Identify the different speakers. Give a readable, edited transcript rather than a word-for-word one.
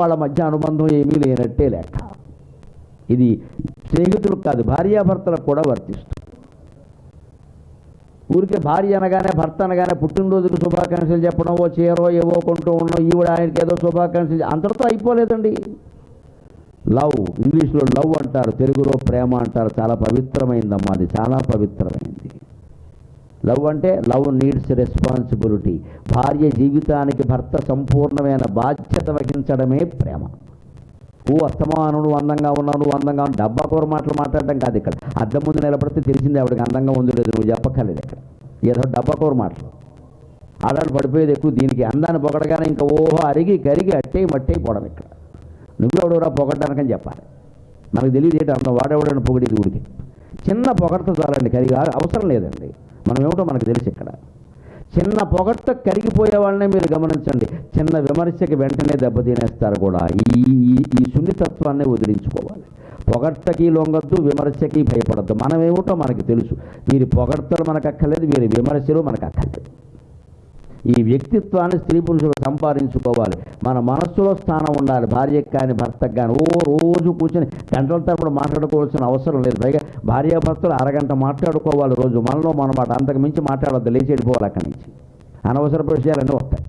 Speaker 1: వాళ్ళ మధ్య అనుబంధం ఏమీ లేనట్టే లెక్క. ఇది స్నేహితులకు కాదు, భార్యాభర్తలకు కూడా వర్తిస్తుంది. ఊరికే భార్య అనగానే, భర్త అనగానే పుట్టినరోజుకు శుభాకాంక్షలు చెప్పడం, ఓ చీరో ఏవో కొంటూ ఉండడం, ఈవిడ ఆయనకి ఏదో శుభాకాంక్షలు, అంతటితో అయిపోలేదండి. లవ్, ఇంగ్లీష్లో లవ్ అంటారు, తెలుగులో ప్రేమ అంటారు. చాలా పవిత్రమైందమ్మా, అది చాలా పవిత్రమైంది. లవ్ అంటే లవ్ నీడ్స్ రెస్పాన్సిబిలిటీ. భార్య జీవితానికి భర్త సంపూర్ణమైన బాధ్యత వహించడమే ప్రేమ. అస్తమాను నువ్వు అందంగా ఉన్నావు, నువ్వు అందంగా ఉన్నావు, డబ్బా కూర మాటలు మాట్లాడటం కాదు. ఇక్కడ అద్దం ముందు నిలబడితే తెలిసింది ఆవిడకి అందంగా ఉందో లేదు, నువ్వు చెప్పక్కర్లేదు. ఇక్కడ ఏదో డబ్బా కూర మాటలు. ఆడాడు పడిపోయేది ఎక్కువ దీనికి. అందాన్ని పొగడగానే ఇంకా అరిగి కరిగి అట్టే మట్టే పోవడం. ఇక్కడ నువ్వెవడోరా పొగడ్డానికని చెప్పాలి. మనకు తెలియదు ఏంటి అందం, వాడెవడని పొగిడేది ఊరికి. చిన్న పొగడతో చాలండి, కరిగి అవసరం లేదండి. మనం ఏమిటో మనకు తెలుసు. ఇక్కడ చిన్న పొగట్ట కరిగిపోయే వాళ్ళనే మీరు గమనించండి. చిన్న విమర్శకి వెంటనే దెబ్బతినేస్తారు కూడా. ఈ సున్నితత్వాన్ని వదిలించుకోవాలి. పొగట్టకి లొంగద్దు, విమర్శకి భయపడద్దు. మనం ఏమిటో మనకు తెలుసు. వీరి పొగడ్తలు మనకు అక్కర్లేదు, వీరి విమర్శలు మనకు అక్కర్లేదు. ఈ వ్యక్తిత్వాన్ని స్త్రీ పురుషులు సంపాదించుకోవాలి. మన మనస్సులో స్థానం ఉండాలి. భార్యకి కానీ భర్తకు కానీ రోజు కూర్చొని గంటల తరపున మాట్లాడుకోవాల్సిన అవసరం లేదు. పైగా భార్యాభర్తలు అరగంట మాట్లాడుకోవాలి రోజు. మనలో మన మాట, అంతకు మించి మాట్లాడవద్దు, లేచి వెళ్ళిపోవాలి అక్కడి నుంచి. అనవసర విషయాలన్నీ వస్తాయి.